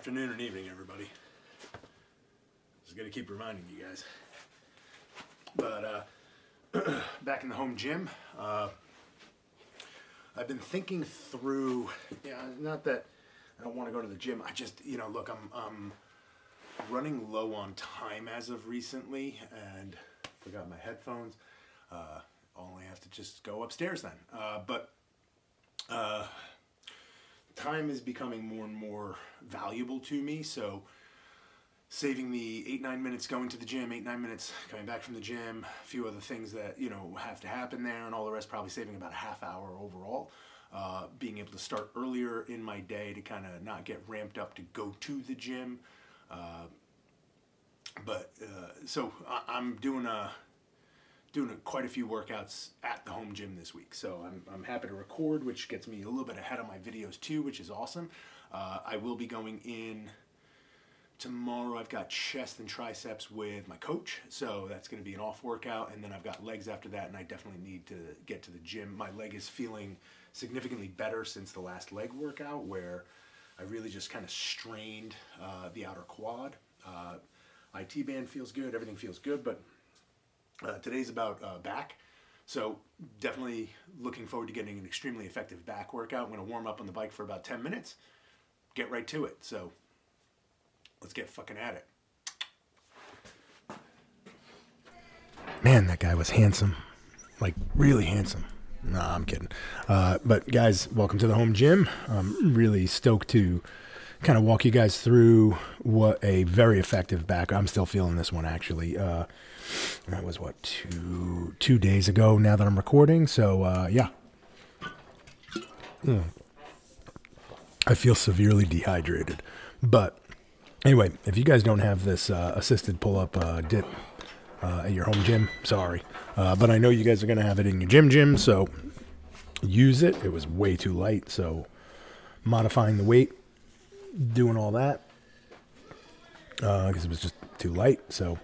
afternoon and evening, everybody. Just gonna keep reminding you guys. But back in the home gym, I've been thinking through. Not that I don't want to go to the gym. I just, look, I'm running low on time as of recently, and forgot my headphones. Only have to just go upstairs then. But time is becoming more and more valuable to me, so saving the 8-9 minutes going to the gym, 8-9 minutes coming back from the gym, a few other things that have to happen there, and all the rest, probably saving about a half hour overall. Being able to start earlier in my day to kind of not get ramped up to go to the gym. So I'm doing quite a few workouts at the home gym this week. So I'm happy to record, which gets me a little bit ahead of my videos too, which is awesome. I will be going in tomorrow. I've got chest and triceps with my coach, so that's going to be an off workout, and then I've got legs after that, and I definitely need to get to the gym. My leg is feeling significantly better since the last leg workout, where I really just kind of strained the outer quad. IT band feels good, everything feels good, but today's about back, so definitely looking forward to getting an extremely effective back workout. I'm going to warm up on the bike for about 10 minutes, get right to it, so let's get fucking at it. Man, that guy was handsome, like really handsome. Nah, I'm kidding. But guys, welcome to the home gym. I'm really stoked to kind of walk you guys through what a very effective back. I'm still feeling this one actually. That was what, two days ago now that I'm recording. So yeah. I feel severely dehydrated. But anyway, if you guys don't have this assisted pull-up dip at your home gym, sorry. But I know you guys are going to have it in your gym, so use it. It was way too light, so modifying the weight, doing all that, because it was just too light. So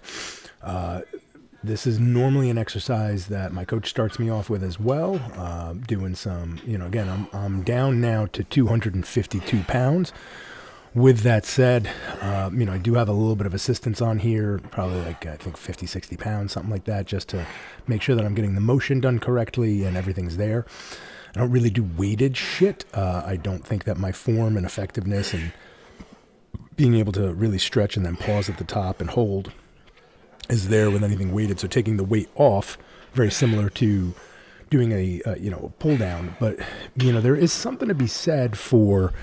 this is normally an exercise that my coach starts me off with as well, doing some, again, I'm down now to 252 pounds. With that said, I do have a little bit of assistance on here, probably like, I think 50, 60 pounds, something like that, just to make sure that I'm getting the motion done correctly and everything's there. I don't really do weighted shit. I don't think that my form and effectiveness and being able to really stretch and then pause at the top and hold is there with anything weighted. So taking the weight off, very similar to doing a pull down. But, there is something to be said for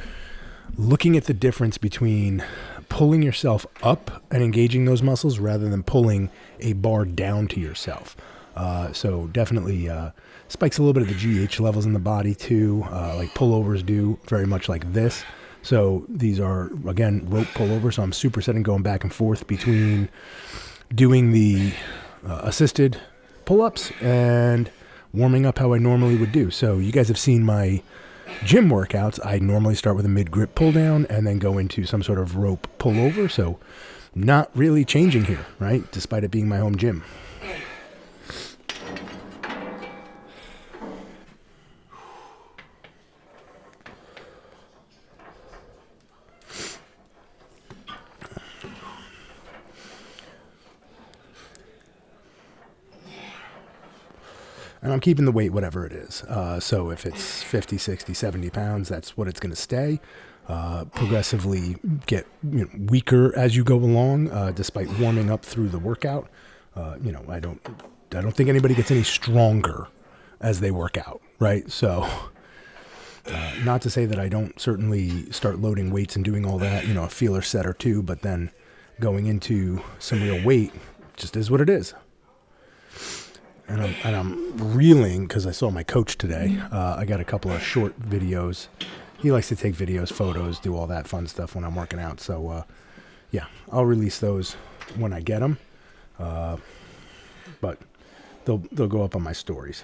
looking at the difference between pulling yourself up and engaging those muscles rather than pulling a bar down to yourself. So definitely spikes a little bit of the GH levels in the body too, like pullovers do, very much like this. So these are, again, rope pullovers. So I'm supersetting, going back and forth between doing the assisted pull-ups and warming up how I normally would do. So you guys have seen my gym workouts. I normally start with a mid-grip pull down and then go into some sort of rope pullover. So not really changing here, right? Despite it being my home gym. And I'm keeping the weight whatever it is. So if it's 50, 60, 70 pounds, that's what it's going to stay. Progressively get weaker as you go along, despite warming up through the workout. I don't think anybody gets any stronger as they work out, right? So not to say that I don't certainly start loading weights and doing all that, a feeler set or two, but then going into some real weight just is what it is. And I'm reeling because I saw my coach today. I got a couple of short videos. He likes to take videos, photos, do all that fun stuff when I'm working out. So, yeah, I'll release those when I get them. But they'll go up on my stories.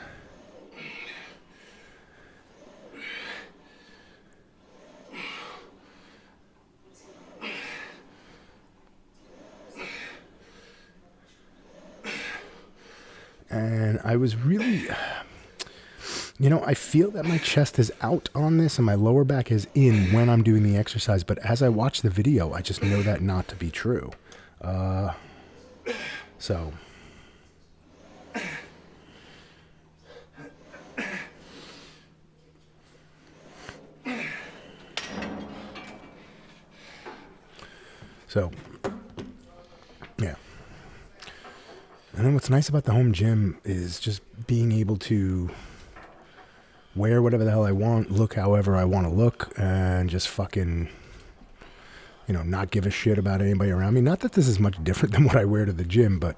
And I was really, I feel that my chest is out on this and my lower back is in when I'm doing the exercise. But as I watch the video, I just know that not to be true. So yeah. And then what's nice about the home gym is just being able to wear whatever the hell I want, look however I want to look, and just fucking, not give a shit about anybody around me. Not that this is much different than what I wear to the gym, but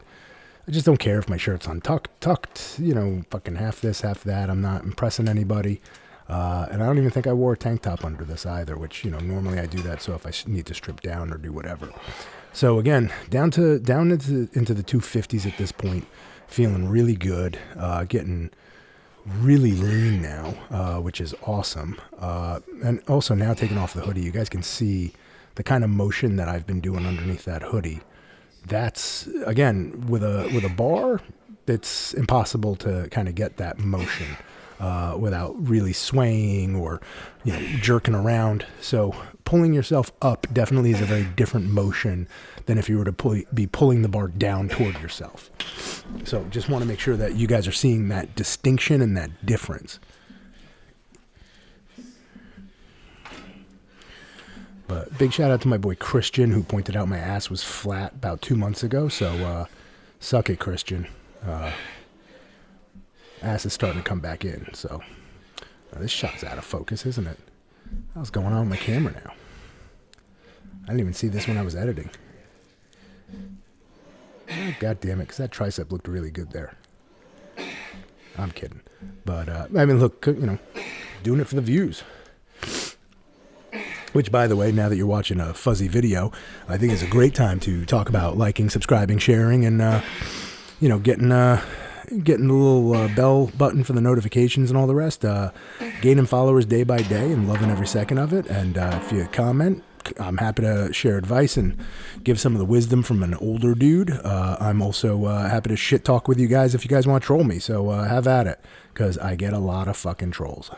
I just don't care if my shirt's tucked, fucking half this, half that. I'm not impressing anybody. And I don't even think I wore a tank top under this either, which, normally I do that. So if I need to strip down or do whatever. So again, down into the 250s at this point, feeling really good, getting really lean now, which is awesome. And also now taking off the hoodie, you guys can see the kind of motion that I've been doing underneath that hoodie. That's, again, with a bar, it's impossible to kind of get that motion without really swaying or jerking around. So pulling yourself up definitely is a very different motion than if you were to be pulling the bar down toward yourself. So just want to make sure that you guys are seeing that distinction and that difference. But big shout out to my boy Christian, who pointed out my ass was flat about 2 months ago. So suck it, Christian. Ass is starting to come back in. So this shot's out of focus, isn't it? What's going on with my camera now? I didn't even see this when I was editing. Oh, God damn it, because that tricep looked really good there. I'm kidding. But, look, doing it for the views. Which, by the way, now that you're watching a fuzzy video, I think is a great time to talk about liking, subscribing, sharing, and, getting the little bell button for the notifications and all the rest. Gaining followers day by day and loving every second of it. And if you comment, I'm happy to share advice and give some of the wisdom from an older dude. I'm also happy to shit talk with you guys if you guys want to troll me. So have at it, because I get a lot of fucking trolls.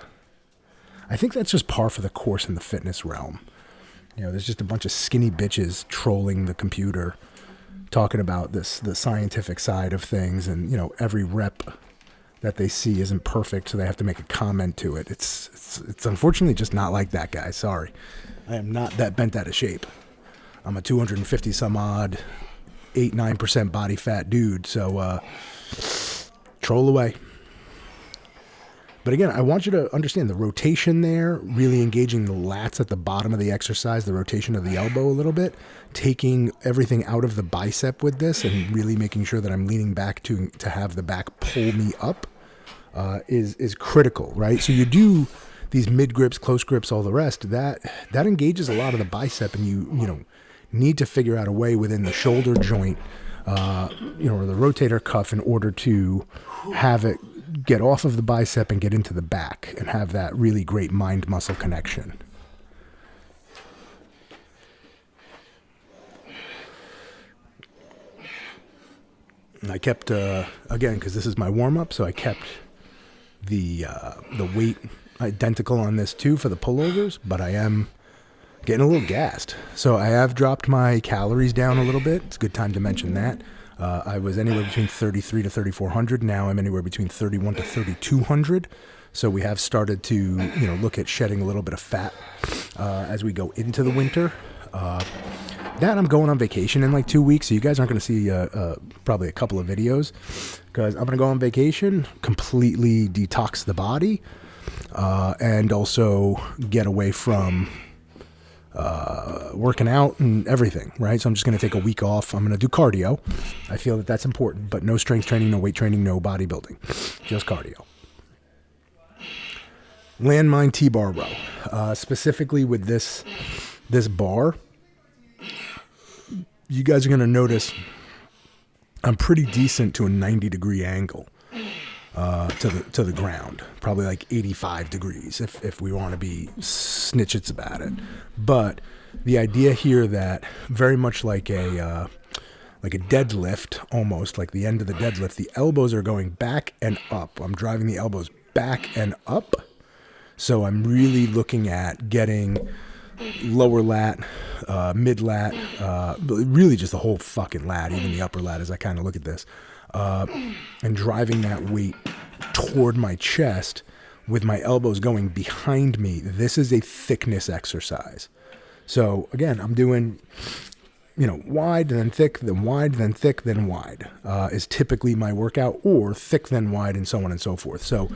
I think that's just par for the course in the fitness realm. There's just a bunch of skinny bitches trolling the computer, talking about the scientific side of things, and every rep that they see isn't perfect, so they have to make a comment to it. It's unfortunately just not like that, guys. Sorry, I am not that bent out of shape. I'm a 250 some odd 8-9% body fat dude, so troll away. But again, I want you to understand the rotation there, really engaging the lats at the bottom of the exercise, the rotation of the elbow a little bit, taking everything out of the bicep with this and really making sure that I'm leaning back to have the back pull me up is critical, right? So you do these mid grips, close grips, all the rest, that engages a lot of the bicep, and you need to figure out a way within the shoulder joint, or the rotator cuff, in order to have it get off of the bicep and get into the back and have that really great mind muscle connection. And I kept again, because this is my warm-up, so I kept the weight identical on this too for the pullovers, but I am getting a little gassed. So I have dropped my calories down a little bit. It's a good time to mention that. I was anywhere between 33 to 3,400. Now I'm anywhere between 31 to 3,200. So we have started to, look at shedding a little bit of fat as we go into the winter. That I'm going on vacation in like 2 weeks, so you guys aren't going to see probably a couple of videos, because I'm going to go on vacation, completely detox the body, and also get away from working out and everything, right? So I'm just going to take a week off. I'm going to do cardio. I feel that that's important, but no strength training, no weight training, no bodybuilding, just cardio. Landmine T-bar row, specifically with this bar, you guys are going to notice I'm pretty decent to a 90-degree angle to the ground, probably like 85 degrees if we want to be snitchets about it. But the idea here that very much like a deadlift, almost like the end of the deadlift, the elbows are going back and up. I'm driving the elbows back and up. So I'm really looking at getting lower lat, mid lat, really just the whole fucking lat, even the upper lat as I kind of look at this, and driving that weight toward my chest with my elbows going behind me. This is a thickness exercise. So again, I'm doing, wide, then thick, then wide, then thick, then wide, is typically my workout, or thick, then wide, and so on and so forth. So,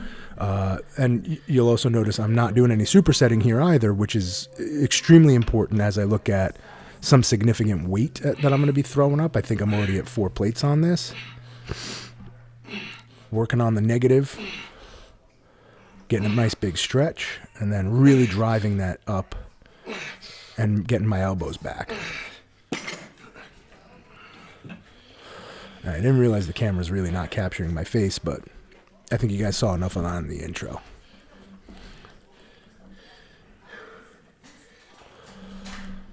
and you'll also notice I'm not doing any supersetting here either, which is extremely important as I look at some significant weight that I'm going to be throwing up. I think I'm already at 4 plates on this. Working on the negative, getting a nice big stretch, and then really driving that up and getting my elbows back. I didn't realize the camera's really not capturing my face, but I think you guys saw enough of that in the intro.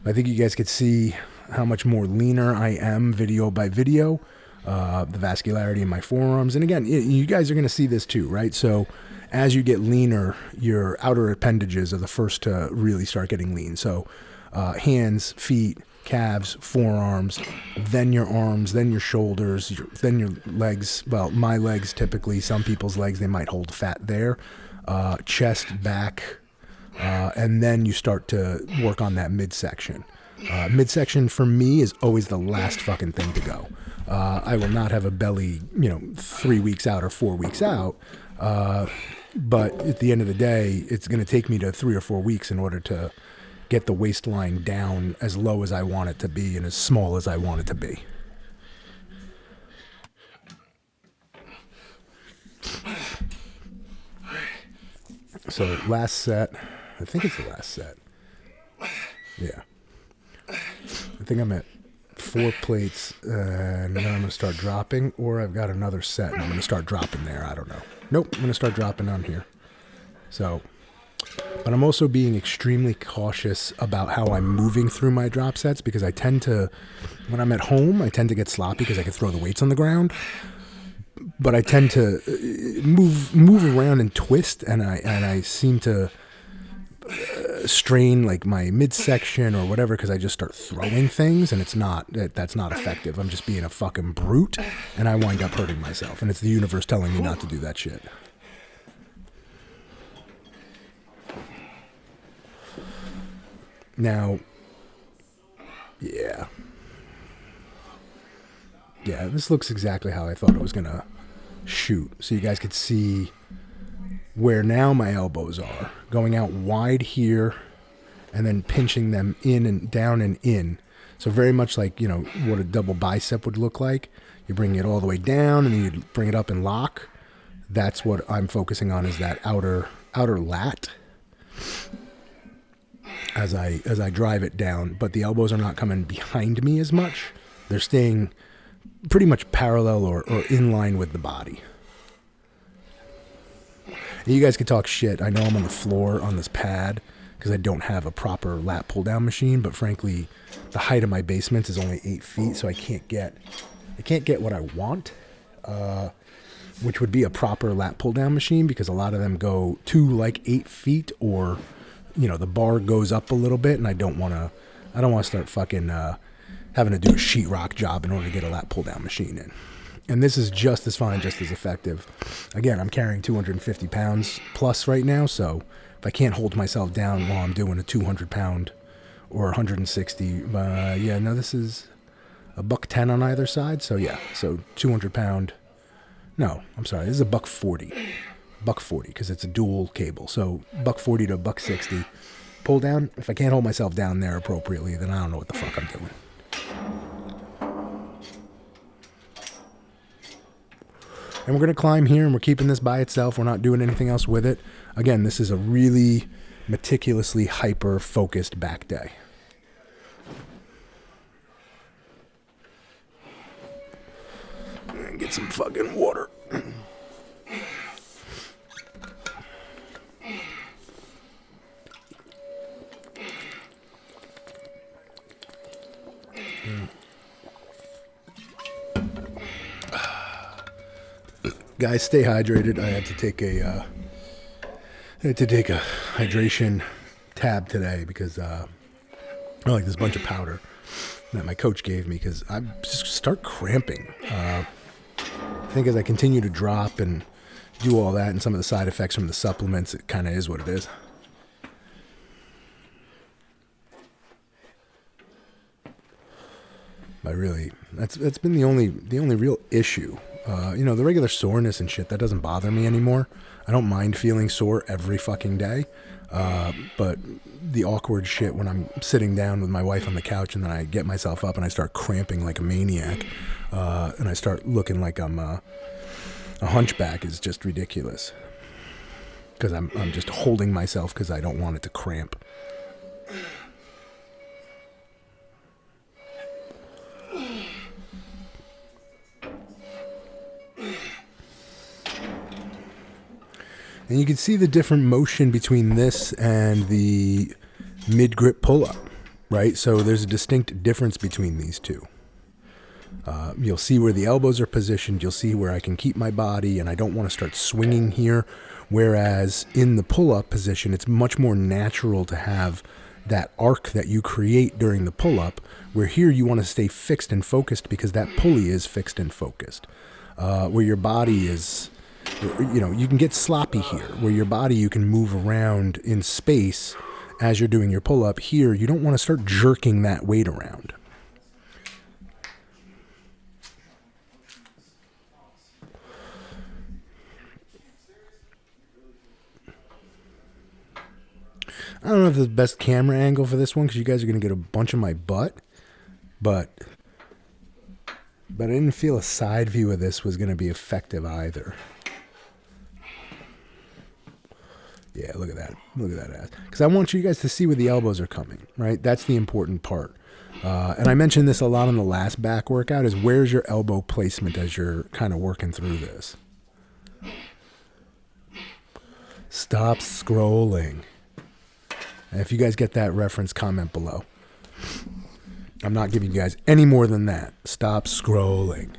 I think you guys could see how much more leaner I am video by video, the vascularity in my forearms. And again, you guys are going to see this too, right? So as you get leaner, your outer appendages are the first to really start getting lean. So hands, feet, calves, forearms, then your arms, then your shoulders, then your legs. Well, my legs typically, some people's legs, they might hold fat there. Chest, back, and then you start to work on that midsection. Midsection for me is always the last fucking thing to go. I will not have a belly, 3 weeks out or 4 weeks out. But at the end of the day, it's going to take me to 3 or 4 weeks in order to get the waistline down as low as I want it to be and as small as I want it to be. So last set, I think it's the last set. Yeah. I think I'm at 4 plates, and then I'm going to start dropping, or I've got another set and I'm going to start dropping there. I don't know. Nope, I'm going to start dropping on here. So, but I'm also being extremely cautious about how I'm moving through my drop sets, because I tend to, when I'm at home, I tend to get sloppy because I can throw the weights on the ground. But I tend to move around and twist, and I seem to strain like my midsection or whatever, because I just start throwing things, and that's not effective. I'm just being a fucking brute, and I wind up hurting myself, and it's the universe telling me not to do that shit. Now, yeah, this looks exactly how I thought it was gonna shoot. So you guys could see where now my elbows are, going out wide here and then pinching them in and down and in. So very much like, what a double bicep would look like. You bring it all the way down and then you bring it up and lock. That's what I'm focusing on, is that outer lat as I drive it down. But the elbows are not coming behind me as much. They're staying pretty much parallel or in line with the body. And you guys can talk shit. I know I'm on the floor on this pad because I don't have a proper lat pull down machine, but frankly, the height of my basement is only 8 feet, so I can't get what I want, which would be a proper lat pull down machine, because a lot of them go to like 8 feet, or the bar goes up a little bit, and I don't want to start fucking having to do a sheetrock job in order to get a lat pull down machine in. And this is just as fine, just as effective. Again, I'm carrying 250 pounds plus right now, so if I can't hold myself down while I'm doing a 200 pound or 160, this is a $110 on either side. So yeah, so 200 pound. No, I'm sorry, this is a $140, because it's a dual cable. So $140 to $160 pull down. If I can't hold myself down there appropriately, then I don't know what the fuck I'm doing. And we're going to climb here, and we're keeping this by itself. We're not doing anything else with it. Again, this is a really meticulously hyper-focused back day. And get some fucking water. Guys, stay hydrated. I had to take a I had to take a hydration tab today because I like this bunch of powder that my coach gave me because I just start cramping. I think as I continue to drop and do all that and some of the side effects from the supplements, it kind of is what it is. But really, that's been the only real issue. The regular soreness and shit, that doesn't bother me anymore. I don't mind feeling sore every fucking day. But the awkward shit when I'm sitting down with my wife on the couch and then I get myself up and I start cramping like a maniac, and I start looking like I'm a hunchback is just ridiculous. Because I'm just holding myself because I don't want it to cramp. And you can see the different motion between this and the mid-grip pull-up, right? So there's a distinct difference between these two. You'll see where the elbows are positioned. You'll see where I can keep my body, and I don't want to start swinging here. Whereas in the pull-up position, it's much more natural to have that arc that you create during the pull-up, where here you want to stay fixed and focused because that pulley is fixed and focused. Where your body is... you can get sloppy here, where your body, you can move around in space as you're doing your pull-up. Here, you don't want to start jerking that weight around. I don't know if it's the best camera angle for this one because you guys are going to get a bunch of my butt, but I didn't feel a side view of this was going to be effective either. Yeah, look at that. Look at that ass. Because I want you guys to see where the elbows are coming, right? That's the important part. And I mentioned this a lot on the last back workout, is where's your elbow placement as you're kind of working through this. Stop scrolling. And if you guys get that reference, comment below. I'm not giving you guys any more than that. Stop scrolling.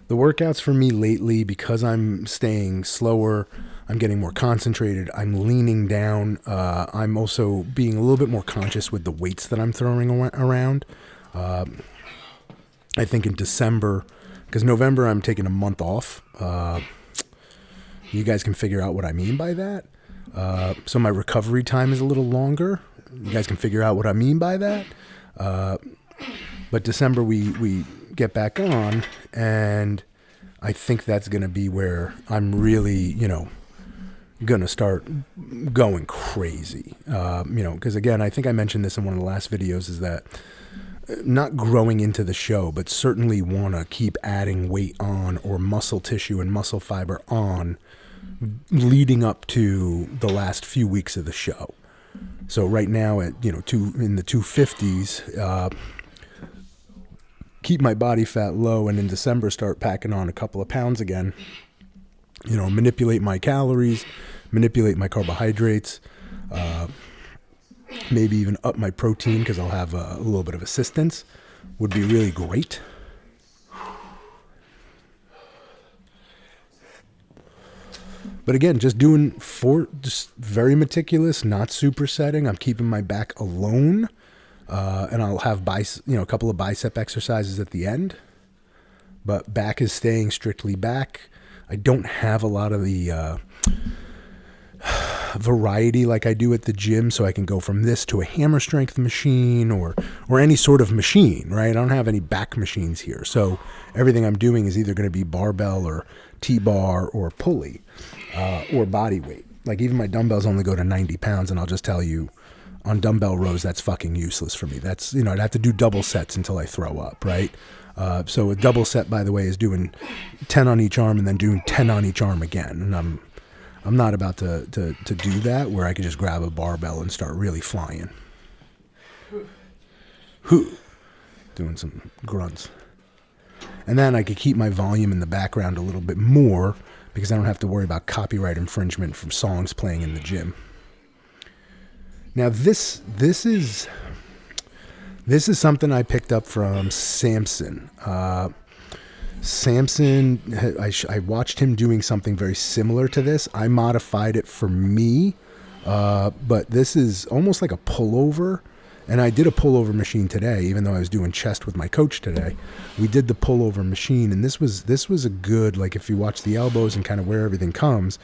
The workouts for me lately, because I'm staying slower, I'm getting more concentrated, I'm leaning down, I'm also being a little bit more conscious with the weights that I'm throwing around. I think in December, because November I'm taking a month off. You guys can figure out what I mean by that. So my recovery time is a little longer. You guys can figure out what I mean by that. But December we get back on, and I think that's going to be where I'm really, going to start going crazy. Because again, I think I mentioned this in one of the last videos, is that not growing into the show, but certainly want to keep adding weight on, or muscle tissue and muscle fiber on, leading up to the last few weeks of the show. So right now at, in the 250s, keep my body fat low, and in December start packing on a couple of pounds again. Manipulate my calories, manipulate my carbohydrates, maybe even up my protein because I'll have a little bit of assistance. Would be really great. But again, just very meticulous, not supersetting. I'm keeping my back alone. And I'll have a couple of bicep exercises at the end, but back is staying strictly back. I don't have a lot of the variety like I do at the gym, so I can go from this to a hammer strength machine or any sort of machine, right? I don't have any back machines here, so everything I'm doing is either going to be barbell or T-bar or pulley or body weight. Like even my dumbbells only go to 90 pounds, and I'll just tell you, on dumbbell rows, that's fucking useless for me. That's, I'd have to do double sets until I throw up, right? So a double set, by the way, is doing 10 on each arm and then doing 10 on each arm again. And I'm not about to do that, where I could just grab a barbell and start really flying. Doing some grunts. And then I could keep my volume in the background a little bit more because I don't have to worry about copyright infringement from songs playing in the gym. Now this is something I picked up from Samson. Samson, I watched him doing something very similar to this. I modified it for me, but this is almost like a pullover. And I did a pullover machine today, even though I was doing chest with my coach today. We did the pullover machine, and this was a good, like, if you watch the elbows and kind of where everything comes,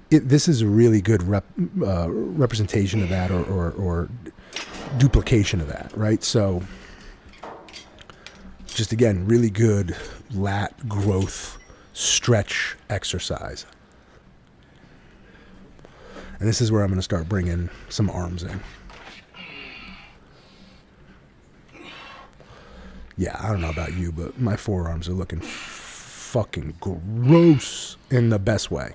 this is a really good representation of that, or duplication of that, right? So just, again, really good lat growth stretch exercise. And this is where I'm going to start bringing some arms in. Yeah, I don't know about you, but my forearms are looking fucking gross in the best way.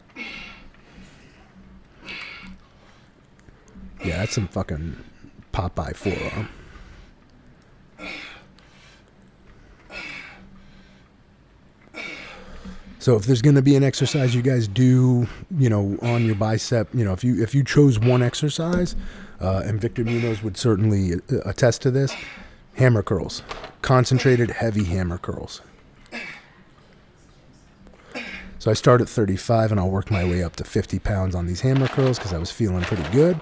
Yeah, that's some fucking Popeye forearm. So if there's going to be an exercise you guys do, on your bicep, if you chose one exercise, and Victor Munoz would certainly attest to this, hammer curls. Concentrated, heavy hammer curls. So I start at 35, and I'll work my way up to 50 pounds on these hammer curls because I was feeling pretty good.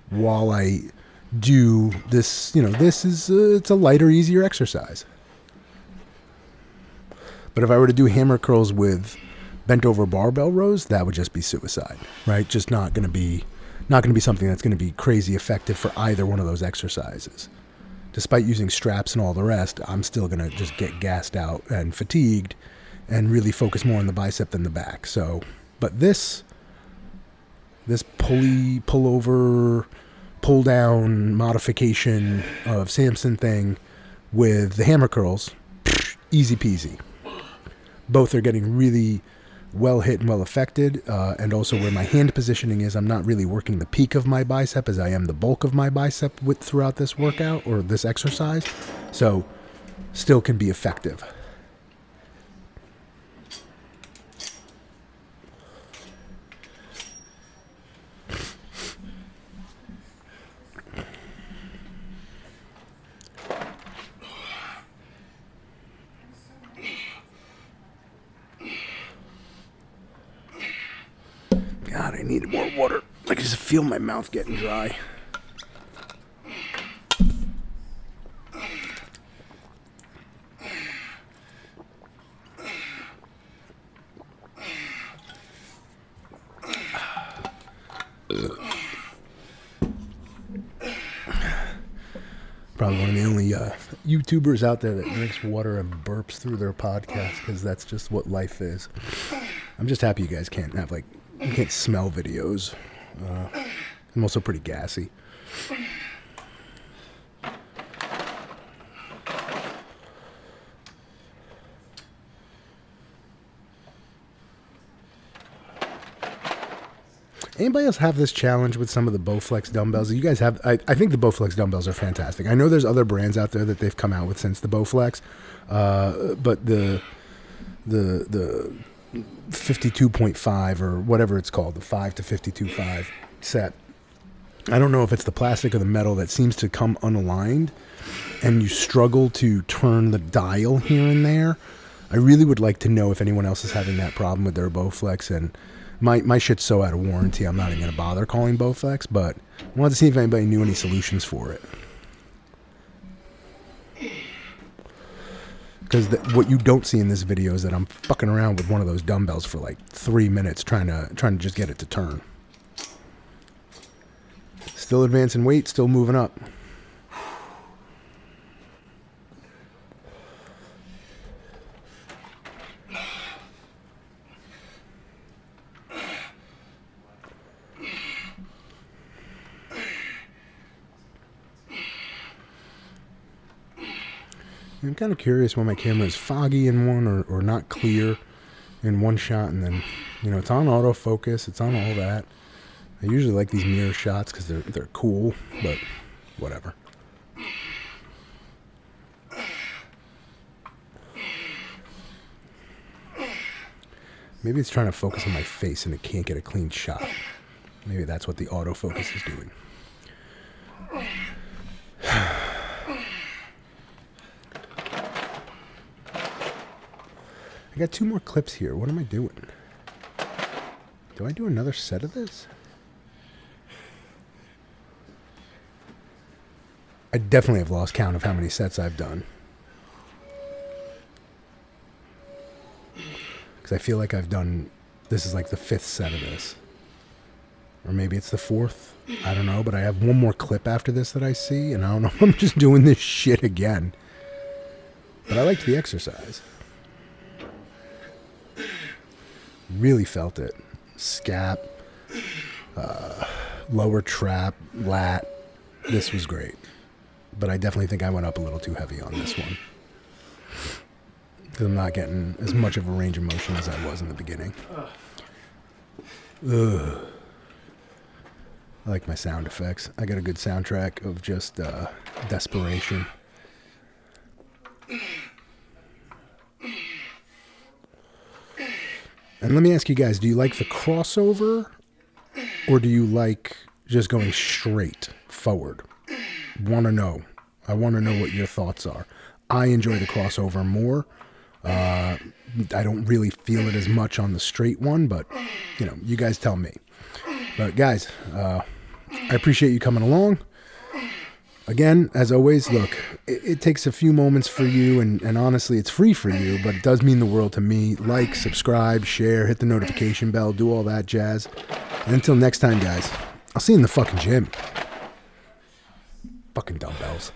While I do this, it's a lighter, easier exercise. But if I were to do hammer curls with bent over barbell rows, that would just be suicide, right? Just not going to be something that's going to be crazy effective for either one of those exercises. Despite using straps and all the rest, I'm still going to just get gassed out and fatigued and really focus more on the bicep than the back. So, but this pulley, pullover, pull down modification of Samson thing with the hammer curls, easy peasy. Both are getting really well hit and well affected, and also where my hand positioning is, I'm not really working the peak of my bicep as I am the bulk of my bicep throughout this workout or this exercise, so still can be effective. God, I need more water. I can just feel my mouth getting dry. Probably one of the only YouTubers out there that drinks water and burps through their podcast, because that's just what life is. I'm just happy you guys can't have, you can't smell videos. I'm also pretty gassy. Anybody else have this challenge with some of the Bowflex dumbbells? You guys have? I think the Bowflex dumbbells are fantastic. I know there's other brands out there that they've come out with since the Bowflex, but the 52.5 or whatever it's called, the 5 to 52.5 set. I don't know if it's the plastic or the metal that seems to come unaligned and you struggle to turn the dial here and there. I really would like to know if anyone else is having that problem with their Bowflex, and my shit's so out of warranty I'm not even going to bother calling Bowflex, but I wanted to see if anybody knew any solutions for it. Because what you don't see in this video is that I'm fucking around with one of those dumbbells for 3 minutes trying to just get it to turn. Still advancing weight, still moving up. I'm kind of curious when my camera is foggy in one or not clear in one shot, and then, it's on autofocus, it's on all that. I usually like these mirror shots because they're cool, but whatever. Maybe it's trying to focus on my face and it can't get a clean shot. Maybe that's what the autofocus is doing. I got 2 more clips here. What am I doing? Do I do another set of this? I definitely have lost count of how many sets I've done. Because I feel like I've done... This is like the 5th set of this. Or maybe it's the 4th. I don't know, but I have 1 more clip after this that I see, and I don't know if I'm just doing this shit again. But I liked the exercise. Really felt it. Scap, lower trap, lat. This was great. But I definitely think I went up a little too heavy on this one. Because I'm not getting as much of a range of motion as I was in the beginning. Ugh. I like my sound effects. I got a good soundtrack of just desperation. And let me ask you guys, do you like the crossover or do you like just going straight forward? Want to know. I want to know what your thoughts are. I enjoy the crossover more. I don't really feel it as much on the straight one, but, you know, you guys tell me. But, guys, I appreciate you coming along. Again, as always, look, it takes a few moments for you, and honestly, it's free for you, but it does mean the world to me. Like, subscribe, share, hit the notification bell, do all that jazz. And until next time, guys, I'll see you in the fucking gym. Fucking dumbbells.